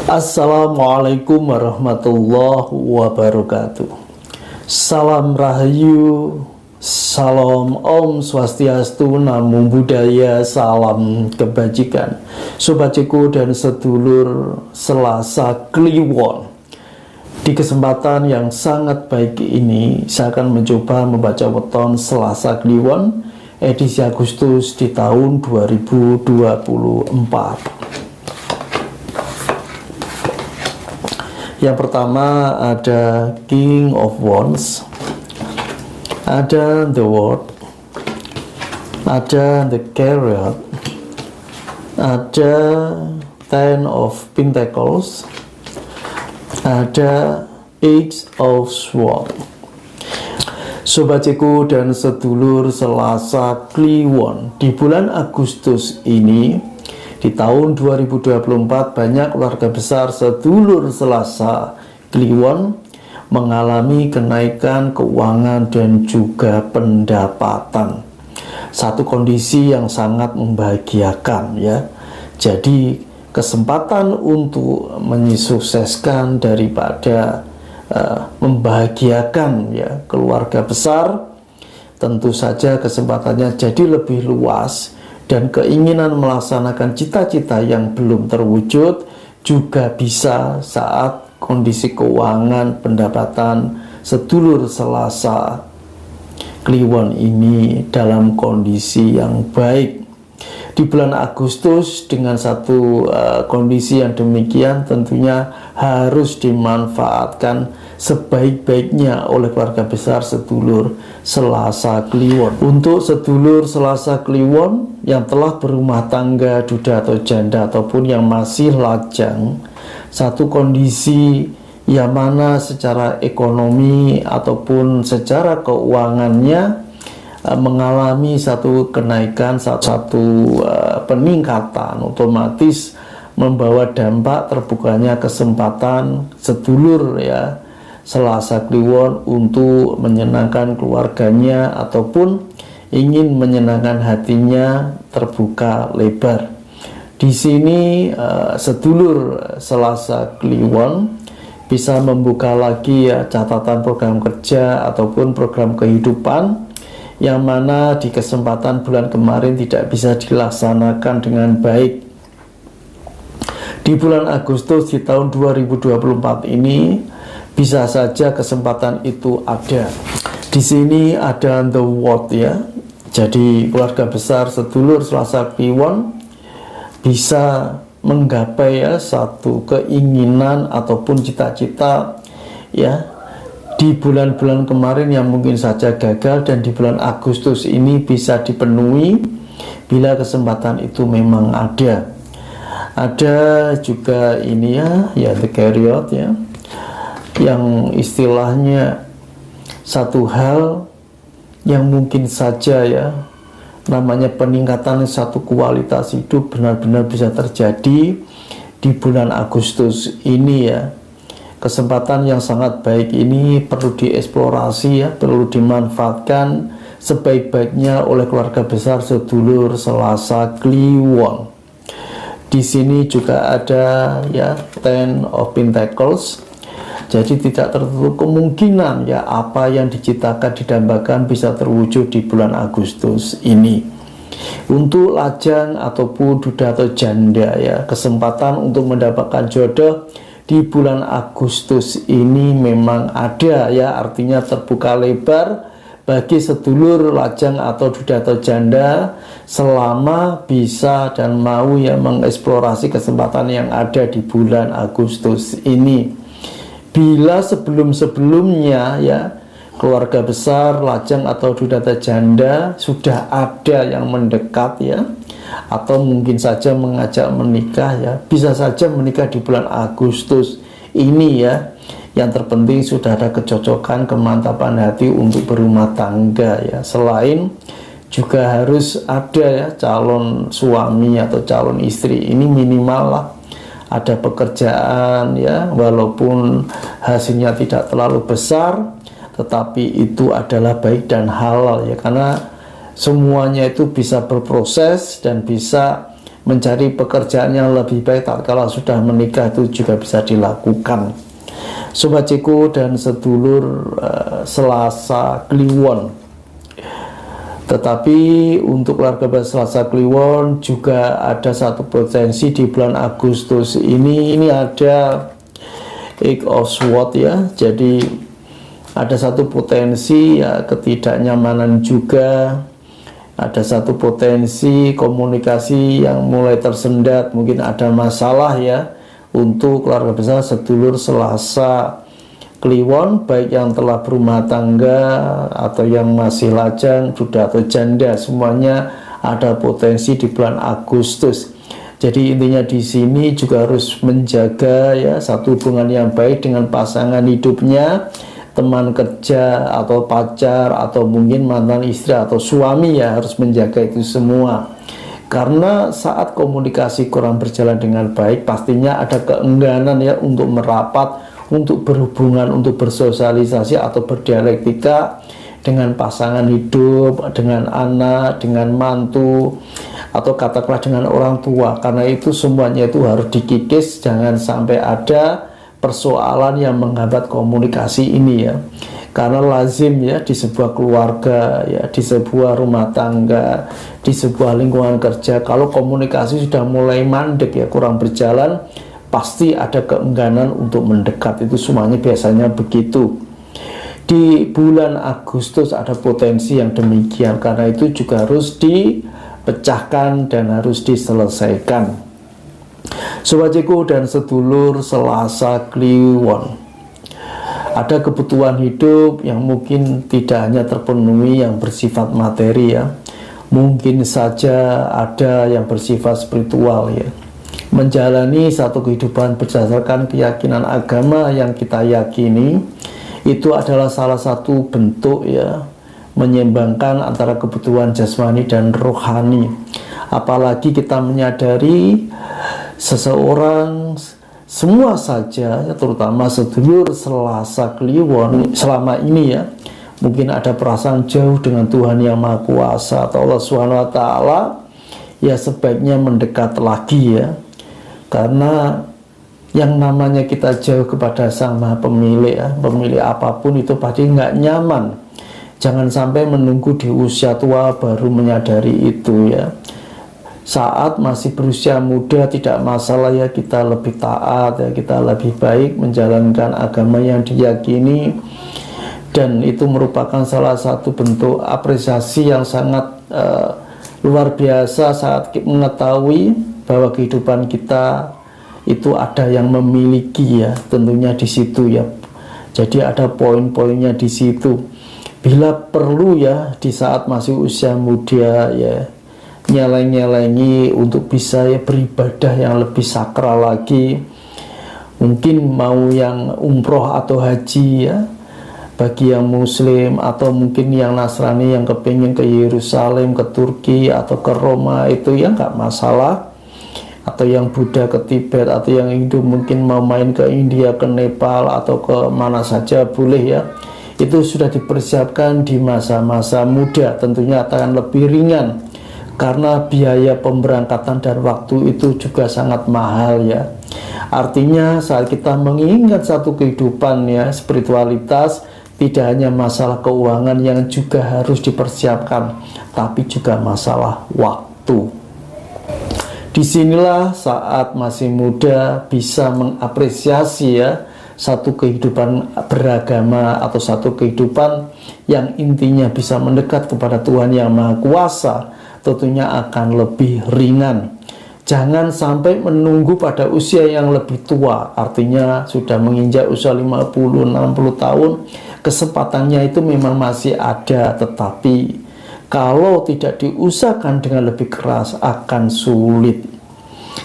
Assalamualaikum warahmatullahi wabarakatuh. Salam Rahayu, salam Om Swastiastu, Namo Buddhaya, salam kebajikan. Sobat Ceko dan sedulur Selasa Kliwon, di kesempatan yang sangat baik ini saya akan mencoba membaca weton Selasa Kliwon edisi Agustus di tahun 2024. Yang pertama ada King of Wands, ada The World, ada The Chariot, ada Ten of Pentacles, ada Eight of Swords. Sobat Ceko dan sedulur Selasa Kliwon, di bulan Agustus ini di tahun 2024 banyak keluarga besar sedulur Selasa Kliwon mengalami kenaikan keuangan dan juga pendapatan. Satu kondisi yang sangat membahagiakan ya. Jadi kesempatan untuk menyukseskan daripada membahagiakan ya keluarga besar, tentu saja kesempatannya jadi lebih luas. Dan keinginan melaksanakan cita-cita yang belum terwujud juga bisa saat kondisi keuangan pendapatan sedulur Selasa Kliwon ini dalam kondisi yang baik. Di bulan Agustus dengan satu kondisi yang demikian tentunya harus dimanfaatkan sebaik-baiknya oleh keluarga besar sedulur Selasa Kliwon. Untuk sedulur Selasa Kliwon yang telah berumah tangga, duda atau janda ataupun yang masih lajang, satu kondisi yang mana secara ekonomi ataupun secara keuangannya mengalami satu kenaikan, satu peningkatan, otomatis membawa dampak terbukanya kesempatan sedulur ya Selasa Kliwon untuk menyenangkan keluarganya ataupun ingin menyenangkan hatinya terbuka lebar. Di sini sedulur Selasa Kliwon bisa membuka lagi ya catatan program kerja ataupun program kehidupan yang mana di kesempatan bulan kemarin tidak bisa dilaksanakan dengan baik. Di bulan Agustus di tahun 2024 ini bisa saja kesempatan itu ada. Di sini ada The World ya. Jadi keluarga besar sedulur Selasa Kliwon bisa menggapai ya satu keinginan ataupun cita-cita ya di bulan-bulan kemarin yang mungkin saja gagal, dan di bulan Agustus ini bisa dipenuhi bila kesempatan itu memang ada. Ada juga ini ya The Chariot ya, yang istilahnya satu hal yang mungkin saja ya namanya peningkatan satu kualitas hidup benar-benar bisa terjadi di bulan Agustus ini ya. Kesempatan yang sangat baik ini perlu dieksplorasi ya, perlu dimanfaatkan sebaik-baiknya oleh keluarga besar sedulur Selasa Kliwon. Di sini juga ada ya Ten of Pentacles. Jadi tidak tertutup kemungkinan ya apa yang diciptakan didambakan bisa terwujud di bulan Agustus ini. Untuk lajang ataupun duda atau janda ya, kesempatan untuk mendapatkan jodoh di bulan Agustus ini memang ada ya, artinya terbuka lebar bagi sedulur lajang atau duda atau janda selama bisa dan mau ya mengeksplorasi kesempatan yang ada di bulan Agustus ini. Bila sebelum-sebelumnya ya keluarga besar lajang atau duda atau janda sudah ada yang mendekat ya, atau mungkin saja mengajak menikah ya, bisa saja menikah di bulan Agustus ini ya. Yang terpenting sudah ada kecocokan, kemantapan hati untuk berumah tangga ya. Selain juga harus ada ya calon suami atau calon istri, ini minimal lah ada pekerjaan ya, walaupun hasilnya tidak terlalu besar tetapi itu adalah baik dan halal ya, karena semuanya itu bisa berproses dan bisa mencari pekerjaan yang lebih baik kalau sudah menikah itu juga bisa dilakukan. Sobat Ceko dan sedulur Selasa Kliwon. Tetapi untuk keluarga Selasa Kliwon juga ada satu potensi di bulan Agustus ini ada Eight of Swords ya. Jadi ada satu potensi ya ketidaknyamanan juga, ada satu potensi komunikasi yang mulai tersendat, mungkin ada masalah ya untuk keluarga besar sedulur Selasa Kliwon, baik yang telah berumah tangga atau yang masih lajang, duda atau janda, semuanya ada potensi di bulan Agustus. Jadi intinya di sini juga harus menjaga ya satu hubungan yang baik dengan pasangan hidupnya, teman kerja atau pacar atau mungkin mantan istri atau suami ya, harus menjaga itu semua. Karena saat komunikasi kurang berjalan dengan baik, pastinya ada keengganan ya untuk merapat, untuk berhubungan, untuk bersosialisasi atau berdialektika dengan pasangan hidup, dengan anak, dengan mantu, atau katakanlah dengan orang tua. Karena itu semuanya itu harus dikikis, jangan sampai ada persoalan yang menghambat komunikasi ini ya. Karena lazim ya di sebuah keluarga ya, di sebuah rumah tangga, di sebuah lingkungan kerja, kalau komunikasi sudah mulai mandek ya, kurang berjalan, pasti ada keengganan untuk mendekat. Itu semuanya biasanya begitu. Di bulan Agustus ada potensi yang demikian, karena itu juga harus dipecahkan dan harus diselesaikan. Sobat Ceko dan sedulur Selasa Kliwon, ada kebutuhan hidup yang mungkin tidak hanya terpenuhi yang bersifat materi ya, mungkin saja ada yang bersifat spiritual ya. Menjalani satu kehidupan berdasarkan keyakinan agama yang kita yakini, itu adalah salah satu bentuk ya menyeimbangkan antara kebutuhan jasmani dan rohani. Apalagi kita menyadari seseorang, semua saja ya, terutama sedulur Selasa Kliwon selama ini ya, mungkin ada perasaan jauh dengan Tuhan yang Maha Kuasa atau Allah Subhanahu wa Ta'ala, ya sebaiknya mendekat lagi ya. Karena yang namanya kita jauh kepada Sang Maha Pemilik ya, pemilik apapun itu pasti nggak nyaman. Jangan sampai menunggu di usia tua baru menyadari itu ya. Saat masih berusia muda tidak masalah ya, kita lebih taat ya, kita lebih baik menjalankan agama yang diyakini, dan itu merupakan salah satu bentuk apresiasi yang sangat luar biasa saat mengetahui bahwa kehidupan kita itu ada yang memiliki ya, tentunya di situ ya. Jadi ada poin-poinnya di situ. Bila perlu ya di saat masih usia muda ya, nyeleng-nyelengi untuk bisa ya beribadah yang lebih sakral lagi. Mungkin mau yang umroh atau haji ya, bagi yang muslim, atau mungkin yang Nasrani yang kepingin ke Yerusalem, ke Turki atau ke Roma, itu ya nggak masalah. Atau yang Buddha ke Tibet, atau yang Hindu mungkin mau main ke India, ke Nepal, atau ke mana saja boleh ya. Itu sudah dipersiapkan di masa-masa muda, tentunya akan lebih ringan karena biaya pemberangkatan dan waktu itu juga sangat mahal ya. Artinya saat kita mengingat satu kehidupan ya, spiritualitas tidak hanya masalah keuangan yang juga harus dipersiapkan, tapi juga masalah waktu. Disinilah saat masih muda bisa mengapresiasi ya satu kehidupan beragama atau satu kehidupan yang intinya bisa mendekat kepada Tuhan yang Maha Kuasa, tentunya akan lebih ringan. Jangan sampai menunggu pada usia yang lebih tua, artinya sudah menginjak usia 50-60 tahun, kesempatannya itu memang masih ada, tetapi kalau tidak diusahakan dengan lebih keras akan sulit.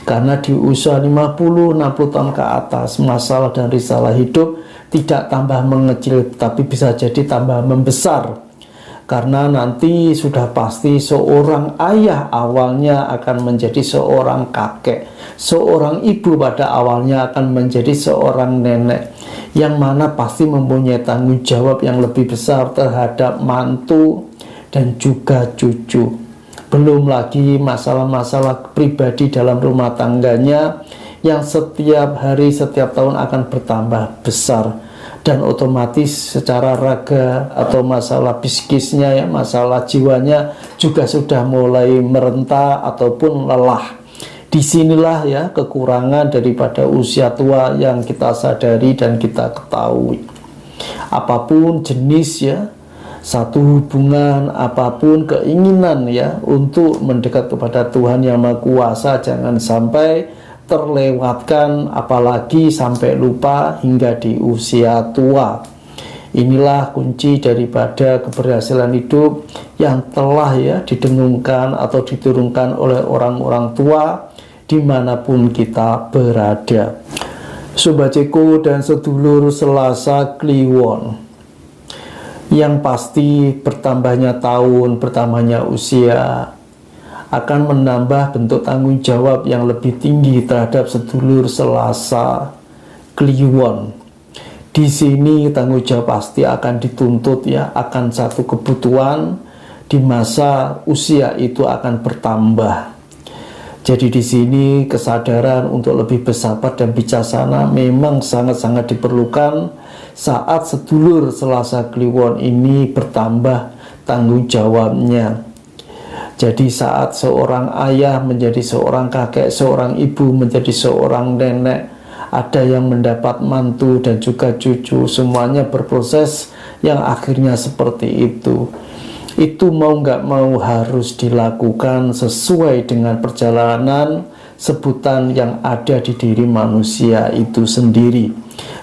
Karena di usia 50-60 tahun ke atas, masalah dan risalah hidup tidak tambah mengecil, tapi bisa jadi tambah membesar. Karena nanti sudah pasti seorang ayah awalnya akan menjadi seorang kakek, seorang ibu pada awalnya akan menjadi seorang nenek, yang mana pasti mempunyai tanggung jawab yang lebih besar terhadap mantu dan juga cucu. Belum lagi masalah-masalah pribadi dalam rumah tangganya yang setiap hari, setiap tahun akan bertambah besar, dan otomatis secara raga atau masalah psikisnya ya, masalah jiwanya juga sudah mulai merendah ataupun lelah. Disinilah ya kekurangan daripada usia tua yang kita sadari dan kita ketahui. Apapun jenis ya, satu hubungan, apapun keinginan ya untuk mendekat kepada Tuhan Yang Maha Kuasa, jangan sampai terlewatkan, apalagi sampai lupa hingga di usia tua. Inilah kunci daripada keberhasilan hidup yang telah ya didengungkan atau diturunkan oleh orang-orang tua dimanapun kita berada. Sobat Ceko dan sedulur Selasa Kliwon, yang pasti bertambahnya tahun, bertambahnya usia akan menambah bentuk tanggung jawab yang lebih tinggi terhadap sedulur Selasa Kliwon. Di sini tanggung jawab pasti akan dituntut ya, akan satu kebutuhan di masa usia itu akan bertambah. Jadi di sini kesadaran untuk lebih bersabar dan bijaksana memang sangat-sangat diperlukan saat sedulur Selasa Kliwon ini bertambah tanggung jawabnya. Jadi saat seorang ayah menjadi seorang kakek, seorang ibu menjadi seorang nenek, ada yang mendapat mantu dan juga cucu, semuanya berproses yang akhirnya seperti itu. Itu mau nggak mau harus dilakukan sesuai dengan perjalanan sebutan yang ada di diri manusia itu sendiri.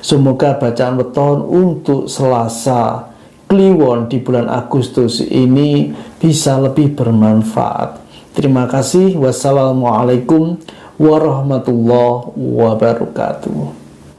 Semoga bacaan weton untuk Selasa Kliwon di bulan Agustus ini bisa lebih bermanfaat. Terima kasih. Wassalamualaikum warahmatullahi wabarakatuh.